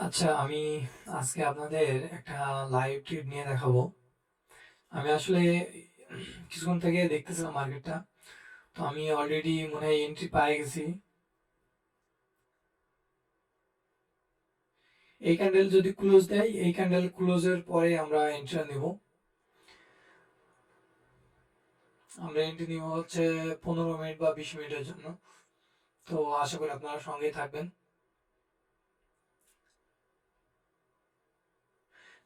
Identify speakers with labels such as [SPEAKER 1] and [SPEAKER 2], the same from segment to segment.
[SPEAKER 1] আচ্ছা, আমি আজকে আপনাদের একটা লাইভ ট্রিপ নিয়ে দেখাবো। আমি আসলে কিছুক্ষণ থেকে দেখতেছিলাম মার্কেটটা। তো আমি অলরেডি মনে হয় এন্ট্রি পেয়ে গেছি। এই ক্যান্ডেল যদি ক্লোজ দেয়, এই ক্যান্ডেল ক্লোজের পরে আমরা এন্ট্রি নিব। আমরা এন্ট্রি নিব হচ্ছে 15 মিনিট বা 20 মিনিটের জন্য। তো আশা করি আপনারা সঙ্গেই থাকবেন।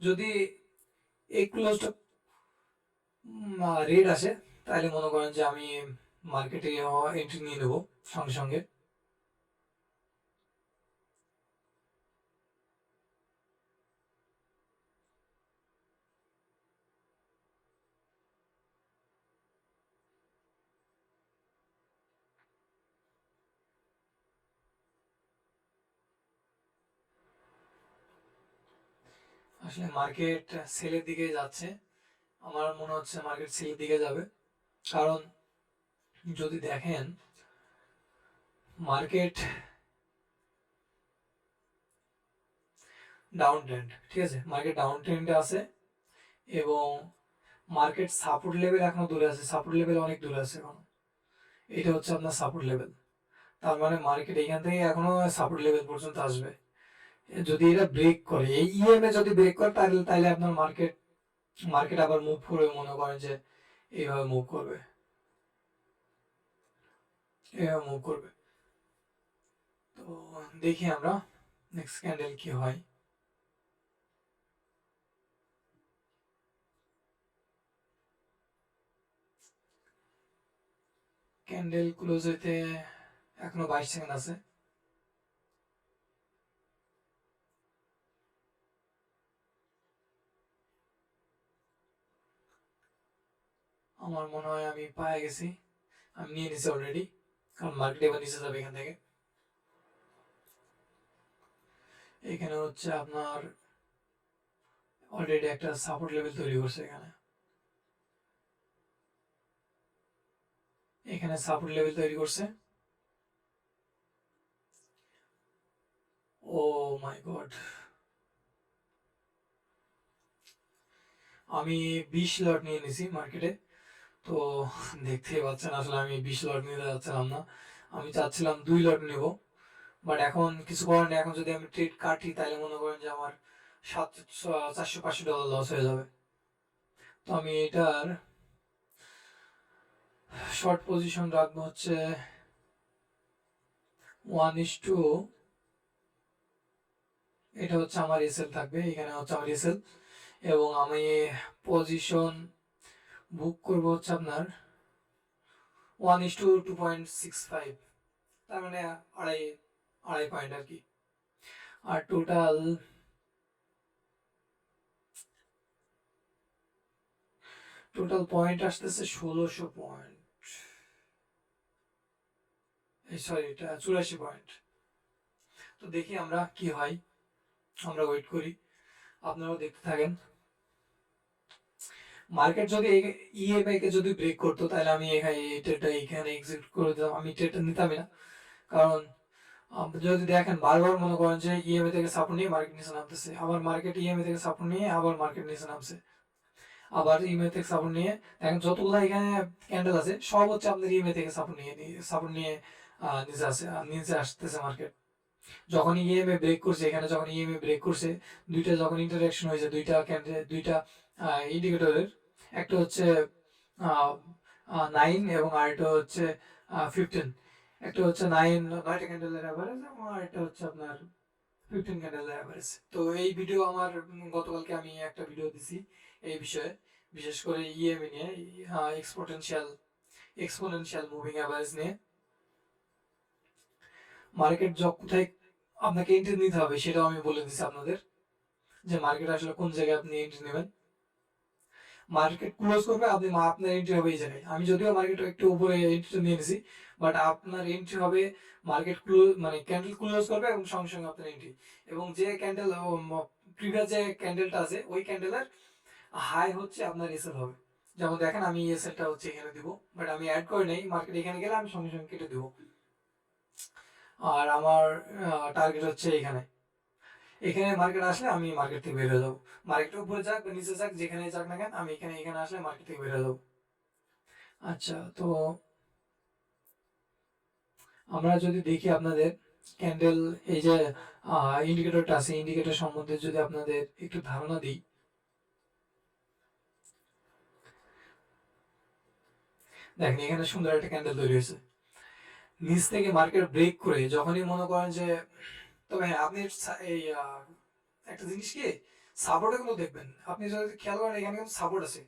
[SPEAKER 1] যদি এই ক্লোজটা রেড আসে, তাহলে মনে করেন যে আমি মার্কেটে এন্ট্রি নিয়ে নেব সঙ্গে সঙ্গে। আসলে মার্কেট সেলের দিকে যাচ্ছে। আমার মনে হচ্ছে মার্কেট সেলের দিকে যাবে। কারণ যদি দেখেন মার্কেট ডাউন ট্রেন্ড, ঠিক আছে, মার্কেট ডাউন ট্রেন্ডে আছে এবং মার্কেট সাপোর্ট লেভেল এখনো দূরে আছে, সাপোর্ট লেভেল অনেক দূরে আছে এখনো। এটা হচ্ছে আপনার সাপোর্ট লেভেল। তার মানে মার্কেট এখান থেকে এখনো সাপোর্ট লেভেল পর্যন্ত আসবে। যদি এটা ব্রেক করে, এই ইএমএ যদি ব্রেক করে, তাহলে তাহলে আপনার মার্কেট মার্কেট আবার মুভ করবে, মনে করেন যে এইভাবে মুভ করবে, এইভাবে মুভ করবে। তো দেখি আমরা নেক্সট ক্যান্ডেল কি হয়। ক্যান্ডেল ক্লোজ হইতে এখনো 22 সেকেন্ড আছে। আমার মনে হয় আমি পেয়ে গেছি, আমি নিয়ে নিছি অলরেডি। কারণ মার্কেট এবার নিচে যাবে এখান থেকে। এখানে হচ্ছে আপনার অলরেডি একটা সাপোর্ট লেভেল তৈরি করছে। এখানে এখানে সাপোর্ট লেভেল তৈরি করছে। ও মাই গড, আমি 20 লট নিয়ে নিছি মার্কেটে। তো দেখতেই পাচ্ছেন আসলে আমি 20 লট নিতে যাচ্ছিলাম না, আমি চাচ্ছিলাম 2 লট নেব। বাট এখন কিছু করার নেই, এখন যদি আমি ট্রেড কাটি তাহলে মনে করেন যে আমার 400-500 ডলার লস হয়ে যাবে। তো আমি এটার শর্ট পজিশন রাখবো হচ্ছে 1:2। এটা হচ্ছে আমার এসএল থাকবে, এখানে হচ্ছে আমার এসএল। এবং আমি পজিশন বুক করবো হচ্ছে আপনার 1:2.65, তার মানে আড়াই আড়াই পয়েন্ট আর কি। আর টোটাল টোটাল পয়েন্ট আসতেছে 1600 পয়েন্ট, সরি, এটা 84 পয়েন্ট। তো দেখি আমরা কি হয়, আমরা ওয়েট করি, আপনারাও দেখতে থাকেন। মার্কেট যদি ইএমআই কে যদি ব্রেক করতো, তাহলে আমি এখানে এই ট্রেডটা এখানে এক্সিট করে দিতাম, আমি ট্রেডটা নিতামই না। কারণ যদি দেখেন বারবার মনে করেন যে ইএমআই থেকে সাপোর্ট নিয়ে মার্কেট নিচে নামতেছে, আবার মার্কেট ইএমআই থেকে সাপোর্ট নিয়ে আবার মার্কেট নিচে নামছে, আবার ইএমআই থেকে সাপোর্ট নিয়ে। দেখেন যতগুলো এখানে ক্যান্ডেল আছে সব হচ্ছে আপনার ইএমআই থেকে সাপোর্ট নিয়ে নিচে আসে, নিচে আসতেছে মার্কেট। যখন ইএমএ ব্রেক করছে, এখানে যখন ইএমএ ব্রেক করছে, দুইটা যখন ইন্টারাকশন হয়েছে, দুইটা ক্যান্ডেল, দুইটা ইন্ডিকেটরের, একটা হচ্ছে 9 এবং আরেকটা হচ্ছে 15। একটা হচ্ছে 9টা ক্যান্ডেলের অ্যাভারেজ এবং আরেকটা হচ্ছে আপনার 15 ক্যান্ডেলের অ্যাভারেজ। তো এই ভিডিও আমার গতকালকে আমি একটা ভিডিও দিছি এই বিষয়ে, বিশেষ করে ইএমএ নিয়ে, এক্সপোনেনশিয়াল এক্সপোনেনশিয়াল মুভিং অ্যাভারেজ নিয়ে। মার্কেট কোথায় আপনাকে এন্ট্রি নিতে হবে সেটাও আমি বলে দিচ্ছি আপনাদের, যে মার্কেট আসলে কোন জায়গায় আপনি এন্ট্রি নেবেন। মার্কেট ক্লোজ করবে, আপনি আপনার এন্ট্রি হবে এই জায়গায়। আমি যদিও মার্কেট একটু উপরে এন্ট্রি নিয়ে নিছি, বাট আপনার এন্ট্রি হবে মার্কেট ক্লোজ, মানে ক্যান্ডেল ক্লোজ করবে এবং সঙ্গে সঙ্গে আপনার এন্ট্রি। এবং যে ক্যান্ডেল প্রিভিয়াস যে ক্যান্ডেলটা আছে, ওই ক্যান্ডেলের হাই হচ্ছে আপনার এসএল হবে। যেমন দেখেন আমি এসএলটা হচ্ছে এখানে দিব, বাট আমি অ্যাড করে নেই, মার্কেট এখানে গেলে আমি সঙ্গে সঙ্গে কেটে দিব। আর আমার টার্গেট হচ্ছে এখানে। এখানে মার্কেট আসলে আমি মার্কেট থেকে বের হয়ে যাবো। মার্কেটের উপরে যাক বা নিচে যাক, যেখানে যাক না কেন, আমি এখানে আসলে মার্কেট থেকে বের হয়ে যাবো। আচ্ছা, তো আমরা যদি দেখি আপনাদের ক্যান্ডেল, এই যে ইন্ডিকেটরটা আছে, ইন্ডিকেটর সম্বন্ধে যদি আপনাদের একটু ধারণা দিই, দেখেন এখানে সুন্দর একটা ক্যান্ডেল তৈরি হয়েছে। নিচ থেকে মার্কেট ব্রেক করে যখনই মনে করেন যে, তবে হ্যাঁ আপনি এই একটা জিনিস কি, সাপোর্টে কিন্তু দেখবেন, আপনি যদি খেয়াল করেন এখানে কিন্তু সাপোর্ট আছে,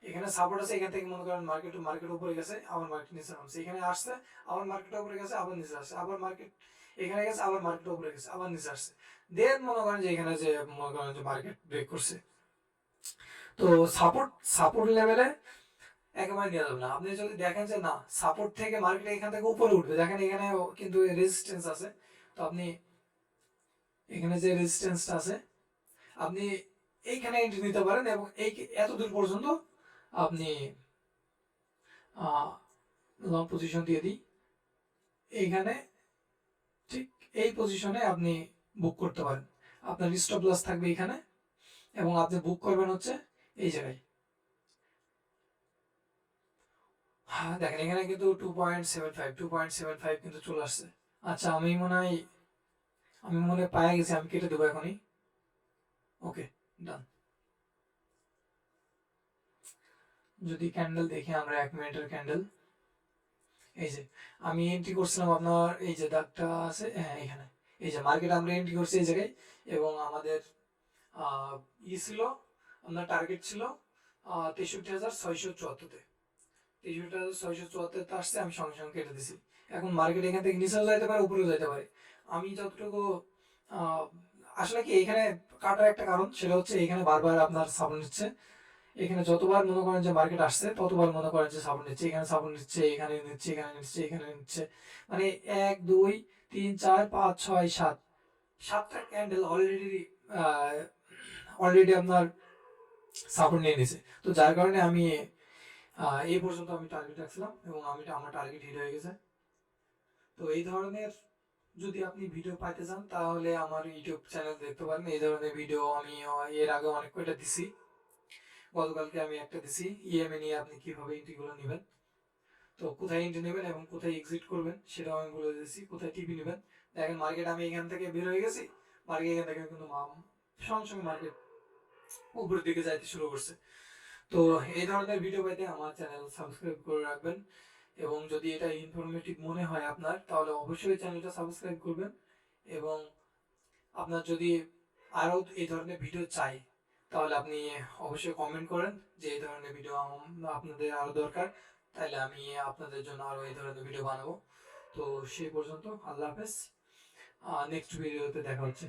[SPEAKER 1] এখানে সাপোর্ট আছে, এখান থেকে মনে করেন মার্কেট উপরে গেছে, আবার মার্কেট নিচে নামছে, এখানে আসছে, আবার মার্কেট উপরে গেছে, আবার নিচে আসছে, আবার মার্কেট এখানে গেছে, আবার মার্কেট উপরে গেছে, আবার নিচে আসছে, দেন মনে করেন যে এখানে যে মনে করেন যে মার্কেট ব্রেক করছে। তো সাপোর্ট লেভেলে একেবারে নেওয়া যাবে না। আপনি যদি দেখেন যে না, সাপোর্ট থেকে মার্কেট এখান থেকে উপরে উঠবে, দেখেন এখানে কিন্তু রেজিস্ট্যান্স আছে, তো আপনি এখানে যে রেজিস্ট্যান্সটা আছে, আপনি এইখানে এন্ট্রি নিতে পারেন, এবং এই এত দূর পর্যন্ত আপনি লং পজিশন দিয়ে দিই, এইখানে ঠিক এই পজিশনে আপনি বুক করতে পারেন। আপনার স্টপ লস থাকবে এখানে, এবং আপনি বুক করবেন হচ্ছে এই জায়গায়। হ্যাঁ দেখেন এখানে কিন্তু 2.75 কিন্তু চলে আসছে। আচ্ছা, আমি মনে হয় পায়ে গেছি, আমি কেটে দেবো এখনই। ওকে, ডান। যদি ক্যান্ডেল দেখি আমরা, 1 মিনিটের ক্যান্ডেল, এই যে আমি এন্ট্রি করছিলাম আপনার, এই যে দাগটা আছে, হ্যাঁ এখানে, এই যে মার্কেট আমরা এন্ট্রি করছি এই জায়গায়, এবং আমাদের ছিল, আপনার টার্গেট ছিল 63,674-তে, 63,674-তে আসছে, আমি সঙ্গে সঙ্গে কেটে দিছি। এখন মার্কেট এখান থেকে নিচেও যাইতে পারে, উপরেও যাইতে পারে। আমি যতটুকু আহ, আসলে কি এখানে কাটার একটা কারণ, সেটা হচ্ছে এখানে বারবার আপনার সাপোর্ট নিচ্ছে, এখানে যতবার মনে করেন যে মার্কেট আসছে ততবার মনে করেন যে সাপোর্ট নিচ্ছে, এখানে সাপোর্ট নিচ্ছে, এখানে নিচ্ছে, এখানে নিচ্ছে, এখানে নিচ্ছে, মানে 1 2 3 4 5 6 7, 7টা ক্যান্ডেল অলরেডি আপনার সাপোর্ট নিয়ে নিছে। তো যার কারণে আমি এই পর্যন্ত আমি টার্গেট রাখছিলাম, এবং আমার টার্গেট হিট হয়ে গেছে। তো এই ধরনের যদি আপনি ভিডিও পাইতে চান, তাহলে আমার ইউটিউব চ্যানেল দেখতে পারেন। এই ধরনের ভিডিও আমি এর আগে অনেক কয়টা দিছি। গতকালকে আমি একটা দিছি, ইএমএ নিয়ে আপনি কিভাবে এন্ট্রিগুলো নেবেন, তো কোথায় এন্ট্রি নেবেন এবং কোথায় এক্সিট করবেন সেটাও আমি বলে দিয়েছি, কোথায় টিপি নেবেন। দেখেন মার্কেট আমি এখান থেকে বের হয়ে গেছি, মার্কেট এখান থেকে কিন্তু সঙ্গে সঙ্গে মার্কেট উপরের দিকে যাইতে শুরু করছে। তো এই ধরনের ভিডিও পাইতে আমার চ্যানেল সাবস্ক্রাইব করে রাখবেন, এবং যদি এটা ইনফরমেটিভ মনে হয় আপনার, তাহলে অবশ্যই চ্যানেলটা সাবস্ক্রাইব করবেন। এবং আপনার যদি আরও এই ধরনের ভিডিও চাই, তাহলে আপনি অবশ্যই কমেন্ট করেন যে এই ধরনের ভিডিও আপনাদের আরও দরকার, তাহলে আমি আপনাদের জন্য আরও এই ধরনের ভিডিও বানাবো। তো সেই পর্যন্ত আল্লাহ হাফেজ, নেক্সট ভিডিওতে দেখা হচ্ছে।